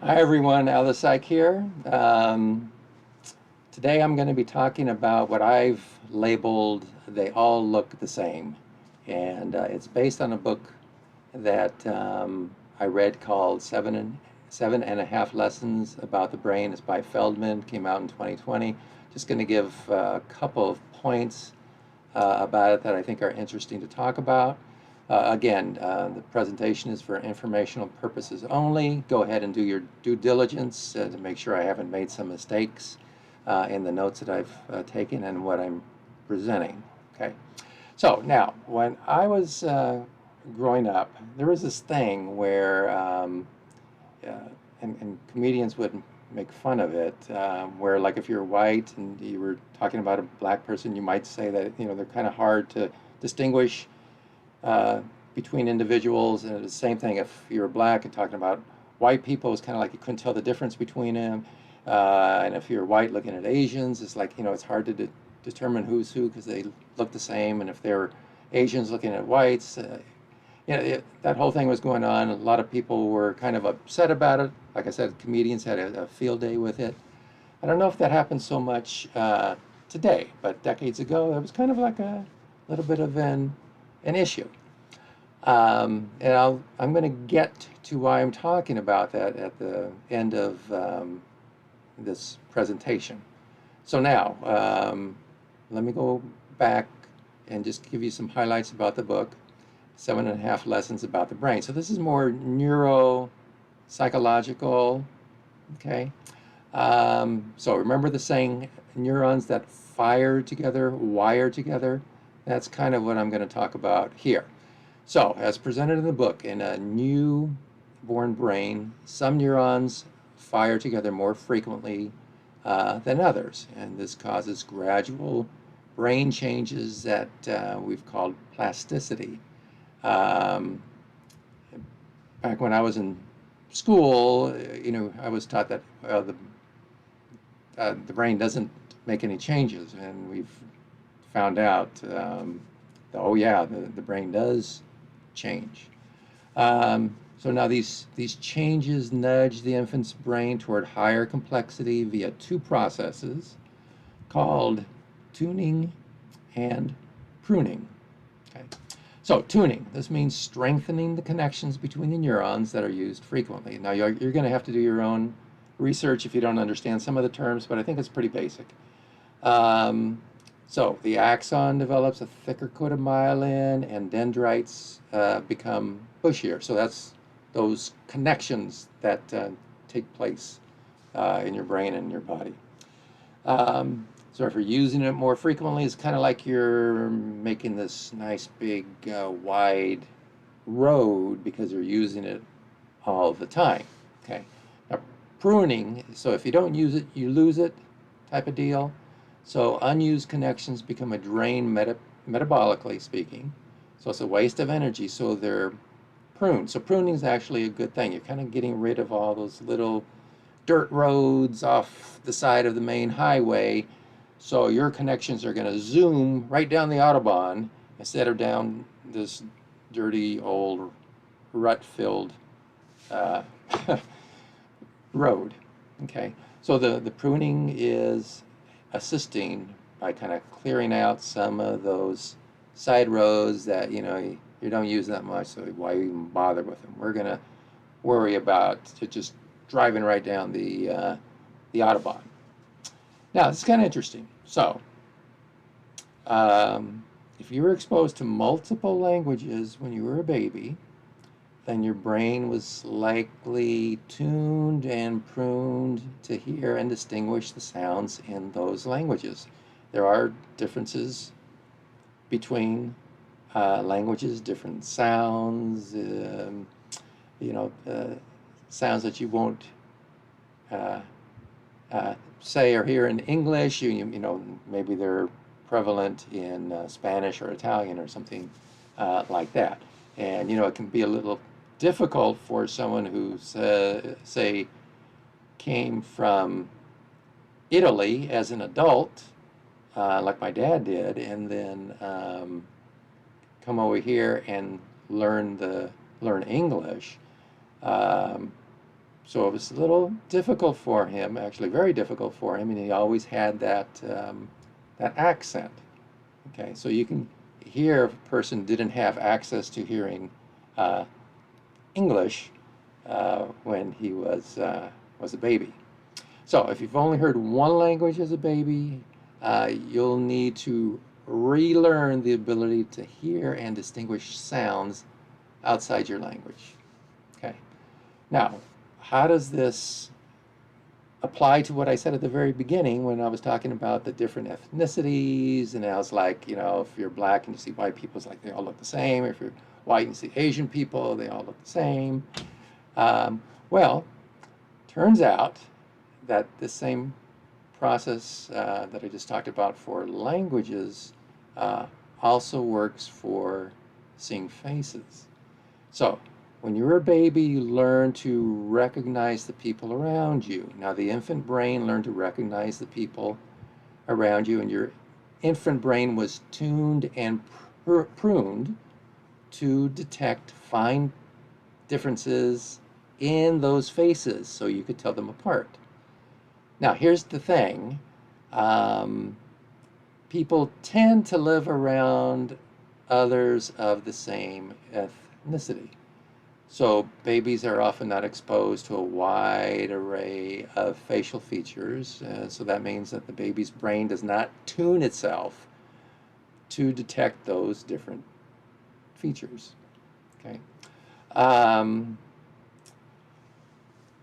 Hi everyone, Alice Psych here. Today I'm going to be talking about what I've labeled "They All Look the Same," and it's based on a book that I read called Seven and a Half Lessons About the Brain. It's by Feldman, came out in 2020. Just going to give a couple of points about it that I think are interesting to talk about. Again, the presentation is for informational purposes only. Go ahead and do your due diligence to make sure I haven't made some mistakes in the notes that I've taken and what I'm presenting. Okay. So now, when I was growing up, there was this thing where, uh, and comedians would make fun of it, where like if you're white and you were talking about a black person, you might say that, they're kind of hard to distinguish uh, between individuals, and the same thing if you were black and talking about white people, it's kind of like you couldn't tell the difference between them. And if you're white looking at Asians, it's like, it's hard to determine who's who because they look the same. And if they're Asians looking at whites, that whole thing was going on. A lot of people were kind of upset about it. Like I said, comedians had a field day with it. I don't know if that happens so much today, but decades ago, it was kind of like a little bit of an issue. And I'm going to get to why I'm talking about that at the end of this presentation. So now, let me go back and just give you some highlights about the book, 7.5 Lessons About the Brain. So this is more neuropsychological, okay? So remember the saying, neurons that fire together, wire together? That's kind of what I'm going to talk about here. So, as presented in the book, in a newborn brain, some neurons fire together more frequently than others, and this causes gradual brain changes that we've called plasticity. Um, Back when I was in school, I was taught that the brain doesn't make any changes, and we've found out, oh yeah, the brain does change. So now these changes nudge the infant's brain toward higher complexity via two processes called tuning and pruning. Okay. So tuning, this means strengthening the connections between the neurons that are used frequently. Now you're going to have to do your own research if you don't understand some of the terms, but I think it's pretty basic. So the axon develops a thicker coat of myelin, and dendrites become bushier. So that's those connections that take place in your brain and your body. So if you're using it more frequently, it's kind of like you're making this nice big wide road because you're using it all the time. Okay. Now, pruning, so if you don't use it, you lose it type of deal. So unused connections become a drain metabolically speaking. So it's a waste of energy. So they're pruned. So pruning is actually a good thing. You're kind of getting rid of all those little dirt roads off the side of the main highway. So your connections are going to zoom right down the Autobahn instead of down this dirty old rut-filled uh, road. Okay. So the pruning is assisting by kind of clearing out some of those side roads that you don't use that much, so why even bother with them? We're going to worry about just driving right down the Autobahn. Now, it's kind of interesting. So, if you were exposed to multiple languages when you were a baby, then your brain was likely tuned and pruned to hear and distinguish the sounds in those languages. There are differences between languages, different sounds, sounds that you won't uh, say or hear in English. Maybe they're prevalent in Spanish or Italian or something like that. And it can be a little difficult for someone who, say, came from Italy as an adult, like my dad did, and then come over here and learn English. Um, So it was a little difficult for him, actually very difficult for him, and he always had that accent. Okay, so you can hear if a person didn't have access to hearing uh, English when he was a baby. So if you've only heard one language as a baby, you'll need to relearn the ability to hear and distinguish sounds outside your language. Okay. Now, how does this apply to what I said at the very beginning when I was talking about the different ethnicities? And I was like, you know, if you're black and you see white people, it's like they all look the same. If you're white and you see Asian people, they all look the same. Well, turns out that the same process that I just talked about for languages also works for seeing faces. So when you're a baby, you learn to recognize the people around you. Now, the infant brain learned to recognize the people around you, and your infant brain was tuned and pruned to detect fine differences in those faces so you could tell them apart. Now, here's the thing. People tend to live around others of the same ethnicity. So babies are often not exposed to a wide array of facial features. So that means that the baby's brain does not tune itself to detect those different features. Okay.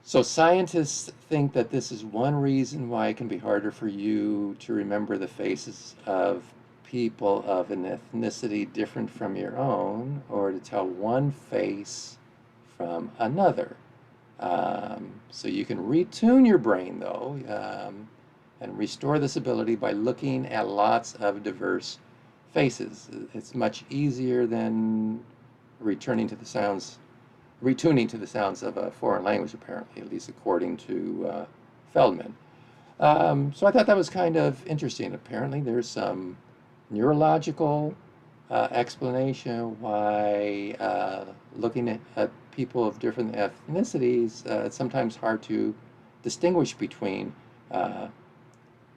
So scientists think that this is one reason why it can be harder for you to remember the faces of people of an ethnicity different from your own, or to tell one face from another. So you can retune your brain, though, and restore this ability by looking at lots of diverse faces. It's much easier than returning to the sounds retuning to the sounds of a foreign language, apparently, at least according to Feldman. So I thought that was kind of interesting. Apparently, there's some neurological explanation why looking at people of different ethnicities, it's sometimes hard to distinguish between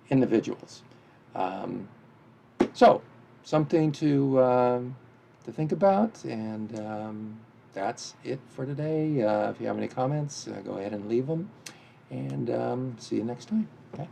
individuals. So, something to think about, and that's it for today. If you have any comments, go ahead and leave them, and see you next time. Okay.